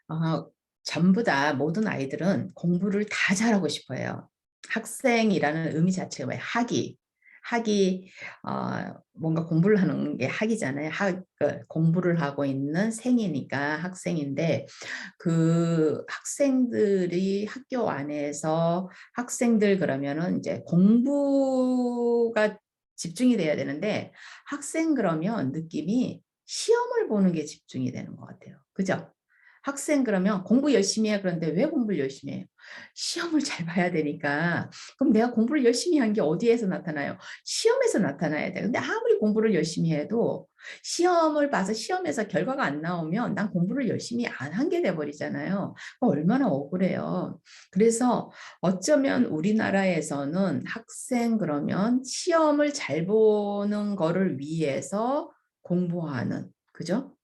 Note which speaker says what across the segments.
Speaker 1: 어, 전부 다 모든 아이들은 공부를 다 잘하고 싶어요. 학생이라는 의미 자체가 뭐예요? 학이 뭔가 공부를 하는 게 학이잖아요. 공부를 하고 있는 생이니까 학생인데 그 학생들이 학교 안에서 학생들 그러면은 이제 공부가 집중이 돼야 되는데 학생 그러면 느낌이 시험을 보는 게 집중이 되는 것 같아요. 그죠? 학생 그러면 공부 열심히 해. 그런데 왜 공부를 열심히 해요? 시험을 잘 봐야 되니까. 그럼 내가 공부를 열심히 한 게 어디에서 나타나요? 시험에서 나타나야 돼. 근데 아무리 공부를 열심히 해도 시험을 봐서 시험에서 결과가 안 나오면 난 공부를 열심히 안 한 게 돼버리잖아요. 얼마나 억울해요. 그래서 어쩌면 우리나라에서는 학생 그러면 시험을 잘 보는 거를 위해서 공부하는, 그죠?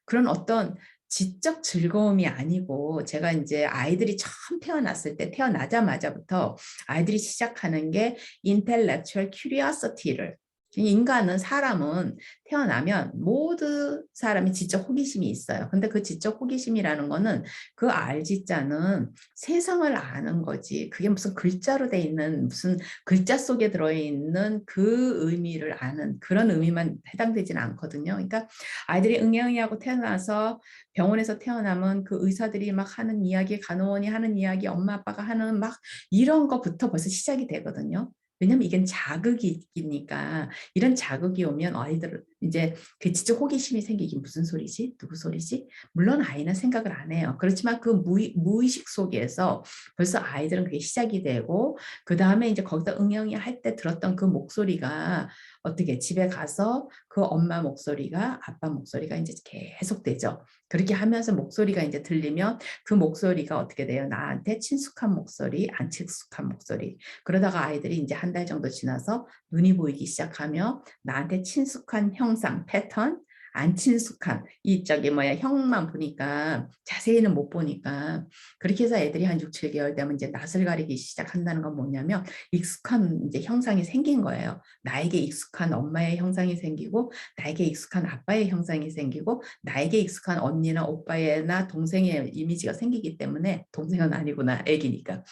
Speaker 1: 그런 어떤 지적 즐거움이 아니고 제가 이제 아이들이 처음 태어났을 때 태어나자마자부터 아이들이 시작하는 게 intellectual curiosity를 인간은 사람은 태어나면 모든 사람이 지적 호기심이 있어요. 근데 그 지적 호기심이라는 거는 그 알지자는 세상을 아는 거지. 그게 무슨 글자로 돼 있는 무슨 글자 속에 들어있는 그 의미를 아는 그런 의미만 해당되지는 않거든요. 그러니까 아이들이 응애응애하고 태어나서 병원에서 태어나면 그 의사들이 막 하는 이야기, 간호원이 하는 이야기, 엄마 아빠가 하는 막 이런 거부터 벌써 시작이 되거든요. 왜냐면 이건 자극이니까 이런 자극이 오면 아이들 이제 그 진짜 호기심이 생기기 무슨 소리지? 누구 소리지? 물론 아이는 생각을 안 해요. 그렇지만 그 무의식 속에서 벌써 아이들은 그게 시작이 되고 그 다음에 이제 거기서 응애응애 할 때 들었던 그 목소리가 어떻게 집에 가서 그 엄마 목소리가 아빠 목소리가 이제 계속 되죠. 그렇게 하면서 목소리가 이제 들리면 그 목소리가 어떻게 돼요? 나한테 친숙한 목소리, 안 친숙한 목소리. 그러다가 아이들이 이제 한 달 정도 지나서 눈이 보이기 시작하며 나한테 친숙한 형상, 패턴, 안 친숙한 이 저기 뭐야 형만 보니까 자세히는 못 보니까 그렇게 해서 애들이 한 6, 7개월 되면 이제 낯을 가리기 시작한다는 건 뭐냐면 익숙한 이제 형상이 생긴 거예요. 나에게 익숙한 엄마의 형상이 생기고 나에게 익숙한 아빠의 형상이 생기고 나에게 익숙한 언니나 오빠나 동생의 이미지가 생기기 때문에 동생은 아니구나 애기니까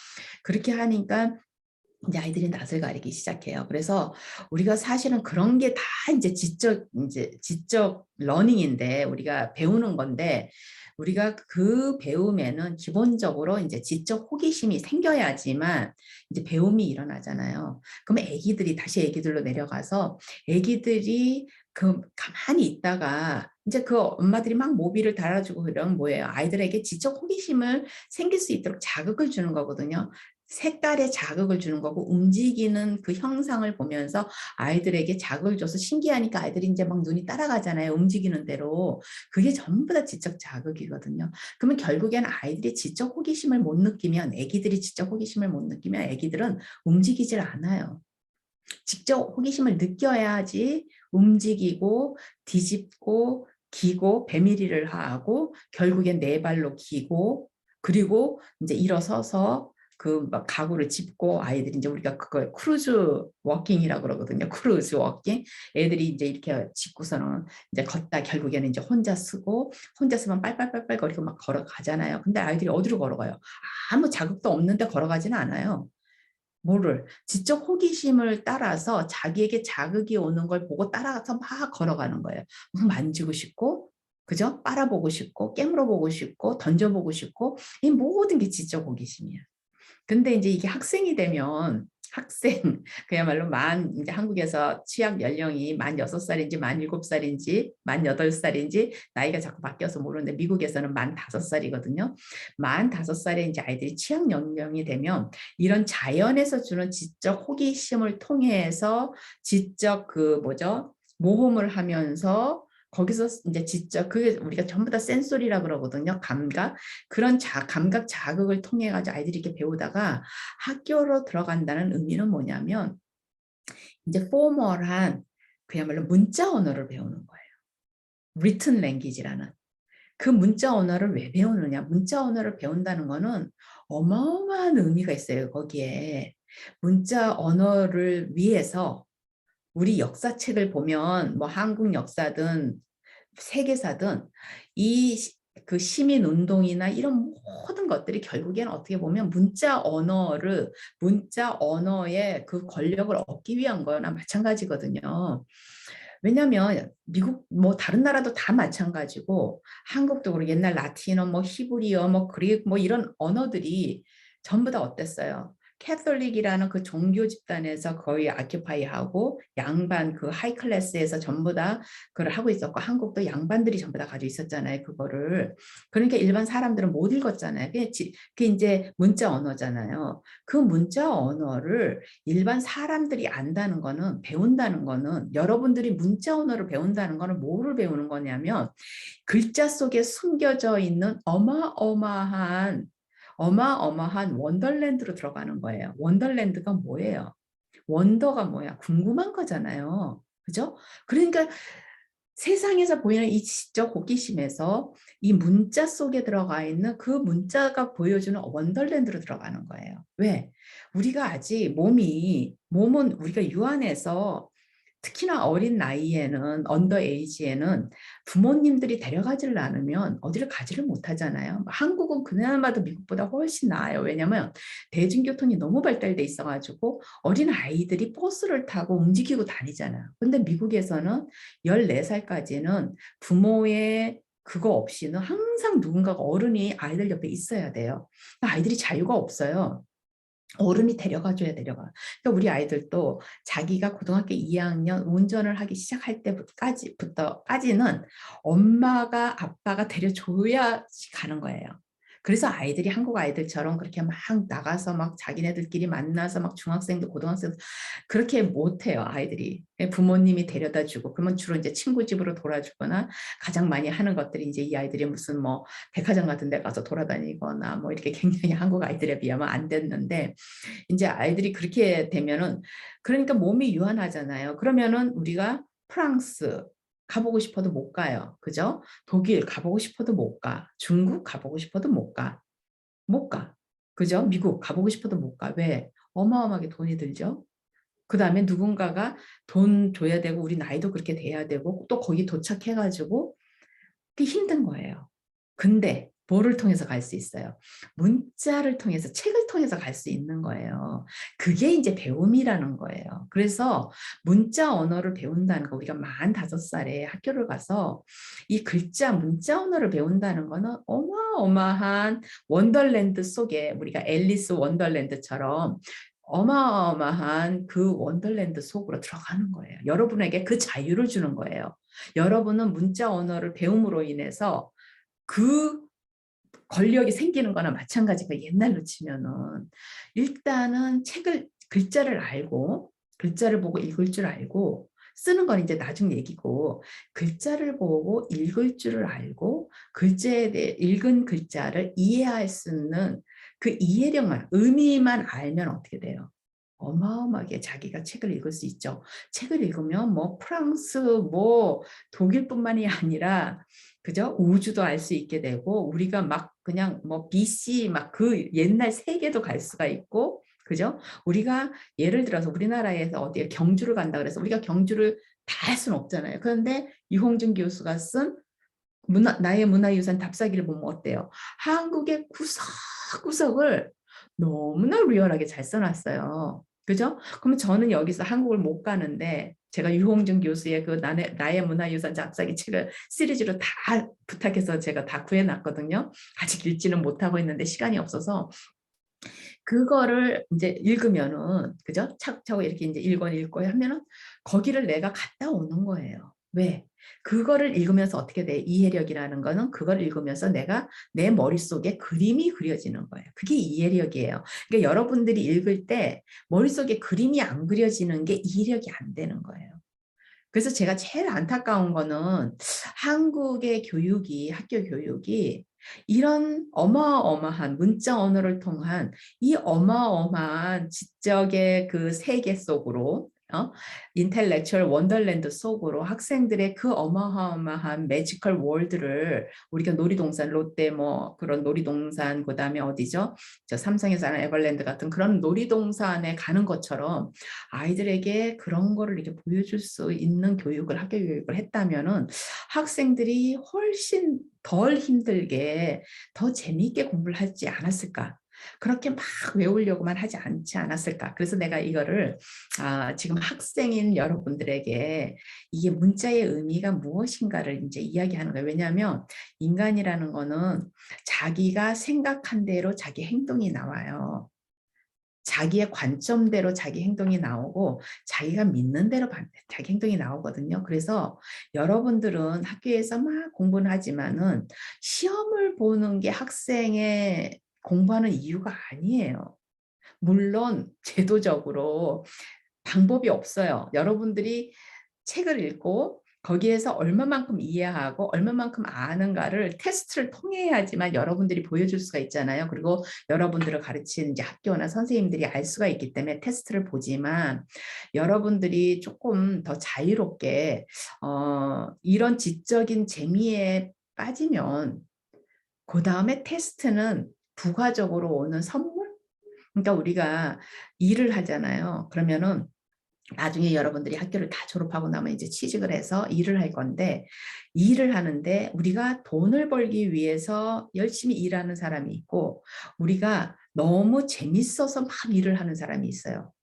Speaker 1: 그렇게 하니까 이제 아이들이 낯을 가리기 시작해요. 그래서 우리가 사실은 그런 게 다 이제 지적 러닝인데 우리가 배우는 건데 우리가 그 배움에는 기본적으로 이제 지적 호기심이 생겨야지만 이제 배움이 일어나잖아요. 그러면 애기들이 다시 애기들로 내려가서 애기들이 그 가만히 있다가 이제 그 엄마들이 막 모비를 달아주고 그러면 뭐예요? 아이들에게 지적 호기심을 생길 수 있도록 자극을 주는 거거든요. 색깔에 자극을 주는 거고 움직이는 그 형상을 보면서 아이들에게 자극을 줘서 신기하니까 아이들이 이제 막 눈이 따라가잖아요. 움직이는 대로. 그게 전부 다 지적 자극이거든요. 그러면 결국에는 아이들이 지적 호기심을 못 느끼면 애기들이 지적 호기심을 못 느끼면 애기들은 움직이질 않아요. 직접 호기심을 느껴야지 움직이고 뒤집고 기고 배밀이를 하고 결국엔 네 발로 기고 그리고 이제 일어서서 그 막 가구를 짚고 아이들이 이제 우리가 그걸 크루즈 워킹이라고 그러거든요. 크루즈 워킹. 애들이 이제 이렇게 짚고서는 이제 걷다 결국에는 이제 혼자 쓰고 혼자 쓰면 빨빨빨빨 거리고 막 걸어가잖아요. 근데 아이들이 어디로 걸어가요? 아무 자극도 없는데 걸어가지는 않아요. 뭐를 지적 호기심을 따라서 자기에게 자극이 오는 걸 보고 따라가서 막 걸어가는 거예요. 만지고 싶고, 그죠? 빨아보고 싶고, 깨물어보고 싶고, 던져보고 싶고, 이 모든 게 지적 호기심이야. 근데 이제 이게 학생이 되면 학생 그야말로 이제 한국에서 취약 연령이 만 6살인지 만 7살인지 만 8살인지 나이가 자꾸 바뀌어서 모르는데 미국에서는 만 5살이거든요. 만 5살에 이제 아이들이 취약 연령이 되면 이런 자연에서 주는 지적 호기심을 통해서 지적 그 뭐죠? 모험을 하면서 거기서 이제 지적 그게 우리가 전부 다 센소리라 그러거든요. 감각. 그런 감각 자극을 통해 가지고 아이들이 이렇게 배우다가 학교로 들어간다는 의미는 뭐냐면 이제 포멀한 그야말로 문자 언어를 배우는 거예요. written language라는. 그 문자 언어를 왜 배우느냐? 문자 언어를 배운다는 거는 어마어마한 의미가 있어요. 거기에. 문자 언어를 위해서 우리 역사책을 보면 뭐 한국 역사든 세계사든 이 그 시민운동이나 이런 모든 것들이 결국에는 어떻게 보면 문자 언어의 그 권력을 얻기 위한 거나 마찬가지거든요. 왜냐하면 미국 뭐 다른 나라도 다 마찬가지고 한국도 그렇고 옛날 라틴어 뭐 히브리어 뭐 그리스 뭐 이런 언어들이 전부 다 어땠어요? 캐톨릭이라는 그 종교 집단에서 거의 아큐파이하고 양반 그 하이 클래스에서 전부 다 그걸 하고 있었고 한국도 양반들이 전부 다 가지고 있었잖아요. 그거를. 그러니까 일반 사람들은 못 읽었잖아요. 그게 이제 문자 언어잖아요. 그 문자 언어를 일반 사람들이 안다는 거는 배운다는 거는 여러분들이 문자 언어를 배운다는 거는 뭐를 배우는 거냐면 글자 속에 숨겨져 있는 어마어마한 원더랜드로 들어가는 거예요. 원더랜드가 뭐예요? 원더가 뭐야? 궁금한 거잖아요. 그죠? 그러니까 세상에서 보이는 이 지적 호기심에서 이 문자 속에 들어가 있는 그 문자가 보여주는 원더랜드로 들어가는 거예요. 왜? 우리가 아직 몸은 우리가 유한해서 특히나 어린 나이에는 언더 에이지에는 부모님들이 데려가지를 않으면 어디를 가지를 못하잖아요. 한국은 그나마도 미국보다 훨씬 나아요. 왜냐하면 대중교통이 너무 발달돼 있어가지고 어린 아이들이 버스를 타고 움직이고 다니잖아요. 근데 미국에서는 14살까지는 부모의 그거 없이는 항상 누군가가 어른이 아이들 옆에 있어야 돼요. 아이들이 자유가 없어요. 어른이 데려가줘야 데려가. 그러니까 우리 아이들도 자기가 고등학교 2학년 운전을 하기 시작할 때부터까지는 엄마가 아빠가 데려줘야 가는 거예요. 그래서 아이들이 한국 아이들처럼 그렇게 막 나가서 막 자기네들끼리 만나서 막 중학생도 고등학생도 그렇게 못해요, 아이들이. 부모님이 데려다 주고 그러면 주로 이제 친구 집으로 돌아주거나 가장 많이 하는 것들이 이제 이 아이들이 무슨 뭐 백화점 같은 데 가서 돌아다니거나 뭐 이렇게 굉장히 한국 아이들에 비하면 안 됐는데 이제 아이들이 그렇게 되면은 그러니까 몸이 유한하잖아요. 그러면은 우리가 프랑스 가보고 싶어도 못 가요. 그죠? 독일 가보고 싶어도 못 가. 중국 가보고 싶어도 못 가. 못 가. 그죠? 미국 가보고 싶어도 못 가. 왜? 어마어마하게 돈이 들죠. 그 다음에 누군가가 돈 줘야 되고 우리 나이도 그렇게 돼야 되고 또 거기 도착해가지고 그게 힘든 거예요. 근데 뭐를 통해서 갈 수 있어요? 문자를 통해서, 책을 통해서 갈 수 있는 거예요. 그게 이제 배움이라는 거예요. 그래서 문자 언어를 배운다는 거, 우리가 45살에 학교를 가서 이 문자 언어를 배운다는 거는 어마어마한 원더랜드 속에 우리가 앨리스 원더랜드처럼 어마어마한 그 원더랜드 속으로 들어가는 거예요. 여러분에게 그 자유를 주는 거예요. 여러분은 문자 언어를 배움으로 인해서 그 권력이 생기는 거나 마찬가지가 옛날로 치면은 일단은 글자를 알고 글자를 보고 읽을 줄 알고 쓰는 건 이제 나중 얘기고 글자를 보고 읽을 줄을 알고 글자에 대해 읽은 글자를 이해할 수 있는 그 이해력만 의미만 알면 어떻게 돼요? 어마어마하게 자기가 책을 읽을 수 있죠. 책을 읽으면 뭐 프랑스, 뭐 독일뿐만이 아니라 그죠? 우주도 알 수 있게 되고 우리가 막 그냥 뭐 BC 막 그 옛날 세계도 갈 수가 있고 그죠? 우리가 예를 들어서 우리나라에서 어디에 경주를 간다 그래서 우리가 경주를 다 할 수는 없잖아요. 그런데 유홍준 교수가 쓴 나의 문화유산 답사기를 보면 어때요? 한국의 구석구석을 너무나 리얼하게 잘 써놨어요. 그죠? 그럼 저는 여기서 한국을 못 가는데 제가 유홍준 교수의 그 나의 문화유산 답사기 책을 시리즈로 다 부탁해서 제가 다 구해놨거든요. 아직 읽지는 못하고 있는데 시간이 없어서 그거를 이제 읽으면은 그죠? 차곡차곡 이렇게 이제 읽고 읽고 하면은 거기를 내가 갔다 오는 거예요. 왜? 그거를 읽으면서 어떻게 돼? 이해력이라는 거는 그걸 읽으면서 내가 내 머릿속에 그림이 그려지는 거예요. 그게 이해력이에요. 그러니까 여러분들이 읽을 때 머릿속에 그림이 안 그려지는 게 이해력이 안 되는 거예요. 그래서 제가 제일 안타까운 거는 한국의 학교 교육이 이런 어마어마한 문자 언어를 통한 이 어마어마한 지적의 그 세계 속으로 어? 인텔렉츄얼 원더랜드 속으로 학생들의 그 어마어마한 매지컬 월드를 우리가 놀이동산 롯데 뭐 그런 놀이동산 그다음에 어디죠? 저 삼성에서 하는 에버랜드 같은 그런 놀이동산에 가는 것처럼 아이들에게 그런 거를 이렇게 보여줄 수 있는 교육을 학교 교육을 했다면은 학생들이 훨씬 덜 힘들게 더 재미있게 공부를 하지 않았을까? 그렇게 막 외우려고만 하지 않지 않았을까? 그래서 내가 이거를 지금 학생인 여러분들에게 이게 문자의 의미가 무엇인가를 이제 이야기하는 거예요. 왜냐하면 인간이라는 거는 자기가 생각한 대로 자기 행동이 나와요. 자기의 관점대로 자기 행동이 나오고 자기가 믿는 대로 자기 행동이 나오거든요. 그래서 여러분들은 학교에서 막 공부는 하지만은 시험을 보는 게 학생의 공부하는 이유가 아니에요. 물론 제도적으로 방법이 없어요. 여러분들이 책을 읽고 거기에서 얼마만큼 이해하고 얼마만큼 아는가를 테스트를 통해야지만 여러분들이 보여줄 수가 있잖아요. 그리고 여러분들을 가르치는 이제 학교나 선생님들이 알 수가 있기 때문에 테스트를 보지만 여러분들이 조금 더 자유롭게 이런 지적인 재미에 빠지면 그 다음에 테스트는 부가적으로 오는 선물? 그러니까 우리가 일을 하잖아요. 그러면은 나중에 여러분들이 학교를 다 졸업하고 나면 이제 취직을 해서 일을 할 건데 일을 하는데 우리가 돈을 벌기 위해서 열심히 일하는 사람이 있고 우리가 너무 재밌어서 막 일을 하는 사람이 있어요.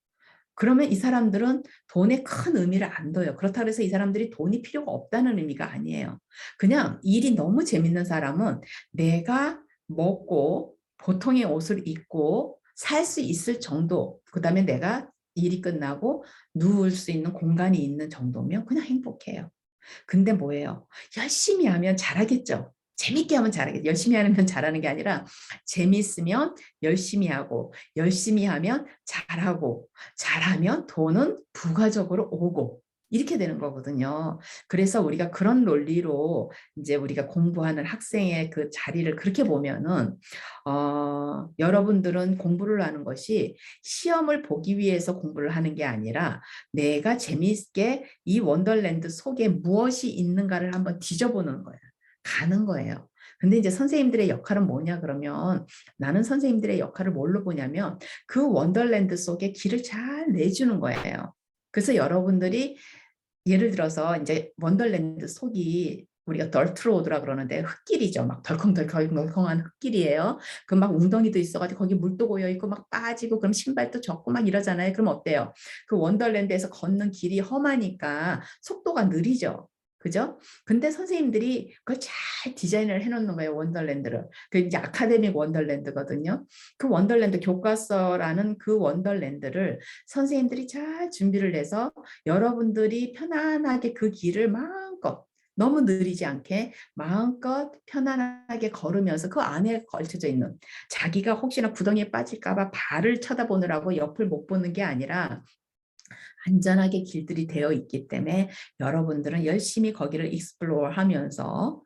Speaker 1: 그러면 이 사람들은 돈에 큰 의미를 안 둬요. 그렇다고 해서 이 사람들이 돈이 필요가 없다는 의미가 아니에요. 그냥 일이 너무 재밌는 사람은 내가 먹고 보통의 옷을 입고 살 수 있을 정도, 그다음에 내가 일이 끝나고 누울 수 있는 공간이 있는 정도면 그냥 행복해요. 근데 뭐예요? 열심히 하면 잘하겠죠. 재밌게 하면 잘하겠죠. 열심히 하면 잘하는 게 아니라 재밌으면 열심히 하고 열심히 하면 잘하고 잘하면 돈은 부가적으로 오고 이렇게 되는 거거든요. 그래서 우리가 그런 논리로 이제 우리가 공부하는 학생의 그 자리를 그렇게 보면은 여러분들은 공부를 하는 것이 시험을 보기 위해서 공부를 하는 게 아니라 내가 재미있게 이 원더랜드 속에 무엇이 있는가를 한번 뒤져보는 거예요. 가는 거예요. 근데 이제 선생님들의 역할은 뭐냐 그러면 나는 선생님들의 역할을 뭘로 보냐면 그 원더랜드 속에 길을 잘 내주는 거예요. 그래서 여러분들이 예를 들어서 이제 원더랜드 속이 우리가 덜트로드라 그러는데 흙길이죠. 막 덜컹덜컹한 흙길이에요. 그 막 웅덩이도 있어가지고 거기 물도 고여 있고 막 빠지고 그럼 신발도 젖고 막 이러잖아요. 그럼 어때요? 그 원더랜드에서 걷는 길이 험하니까 속도가 느리죠. 그죠? 근데 선생님들이 그걸 잘 디자인을 해놓는 거예요. 원더랜드를. 그 이제 아카데믹 원더랜드거든요. 그 원더랜드 교과서라는 그 원더랜드를 선생님들이 잘 준비를 해서 여러분들이 편안하게 그 길을 마음껏 너무 느리지 않게 마음껏 편안하게 걸으면서 그 안에 걸쳐져 있는 자기가 혹시나 구덩이에 빠질까 봐 발을 쳐다보느라고 옆을 못 보는 게 아니라 안전하게 길들이 되어 있기 때문에 여러분들은 열심히 거기를 익스플로어 하면서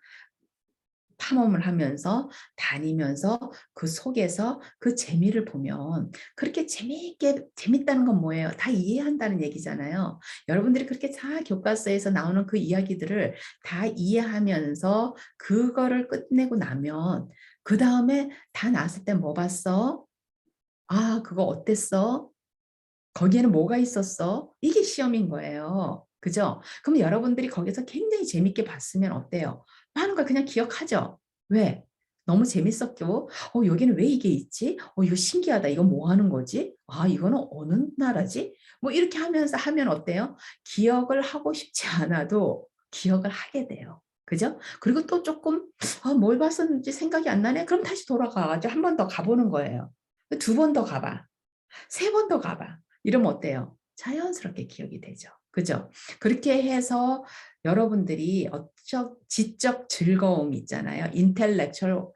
Speaker 1: 탐험을 하면서 다니면서 그 속에서 그 재미를 보면 그렇게 재밌다는 건 뭐예요? 다 이해한다는 얘기잖아요. 여러분들이 그렇게 다 교과서에서 나오는 그 이야기들을 다 이해하면서 그거를 끝내고 나면 그 다음에 다 나왔을 때 뭐 봤어? 아, 그거 어땠어? 거기에는 뭐가 있었어? 이게 시험인 거예요. 그죠? 그럼 여러분들이 거기서 굉장히 재밌게 봤으면 어때요? 하는 걸 그냥 기억하죠? 왜? 너무 재밌었고, 여기는 왜 이게 있지? 이거 신기하다. 이거 뭐 하는 거지? 아, 이거는 어느 나라지? 뭐 이렇게 하면서 하면 어때요? 기억을 하고 싶지 않아도 기억을 하게 돼요. 그죠? 그리고 또 조금, 뭘 봤었는지 생각이 안 나네? 그럼 다시 돌아가가지고 한 번 더 가보는 거예요. 두 번 더 가봐. 세 번 더 가봐. 이러면 어때요? 자연스럽게 기억이 되죠. 그죠? 그렇게 해서 여러분들이 지적 즐거움 있잖아요. intellectual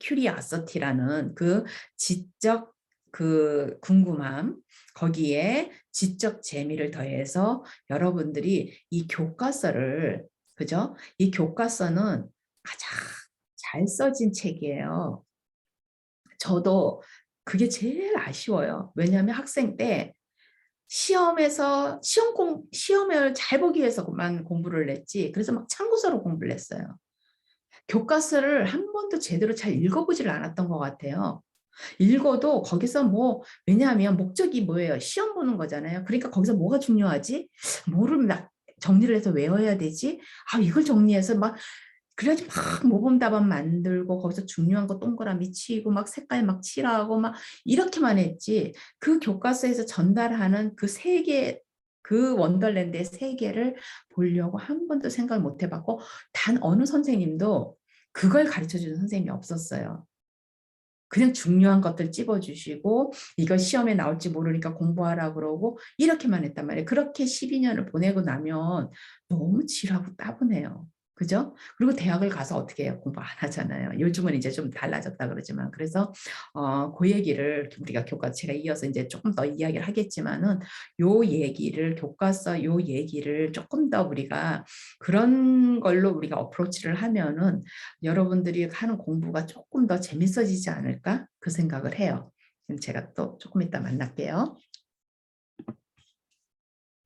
Speaker 1: curiosity라는 그 지적 그 궁금함, 거기에 지적 재미를 더해서 여러분들이 이 교과서를, 그죠? 이 교과서는 가장 잘 써진 책이에요. 저도 그게 제일 아쉬워요. 왜냐하면 학생 때 시험을 잘 보기 위해서만 공부를 했지 그래서 막 참고서로 공부를 했어요. 교과서를 한 번도 제대로 잘 읽어보지를 않았던 것 같아요. 읽어도 거기서 뭐 왜냐하면 목적이 뭐예요? 시험 보는 거잖아요. 그러니까 거기서 뭐가 중요하지? 뭐를 막 정리를 해서 외워야 되지? 아 이걸 정리해서 막 그래야지 막 모범답안 만들고 거기서 중요한 거 동그라미 치고 막 색깔 막 칠하고 막 이렇게만 했지 그 교과서에서 전달하는 그 세계 그 원더랜드의 세계를 보려고 한 번도 생각을 못 해봤고 단 어느 선생님도 그걸 가르쳐주는 선생님이 없었어요. 그냥 중요한 것들 찝어주시고 이거 시험에 나올지 모르니까 공부하라 그러고 이렇게만 했단 말이에요. 그렇게 12년을 보내고 나면 너무 지루하고 따분해요. 그죠? 그리고 대학을 가서 어떻게 해요? 공부 안 하잖아요. 요즘은 이제 좀 달라졌다 그러지만 그래서 그 얘기를 우리가 교과서 제가 이어서 이제 조금 더 이야기를 하겠지만은 요 얘기를 교과서 요 얘기를 조금 더 우리가 그런 걸로 우리가 어프로치를 하면은 여러분들이 하는 공부가 조금 더 재밌어지지 않을까? 그 생각을 해요. 제가 또 조금 이따 만날게요.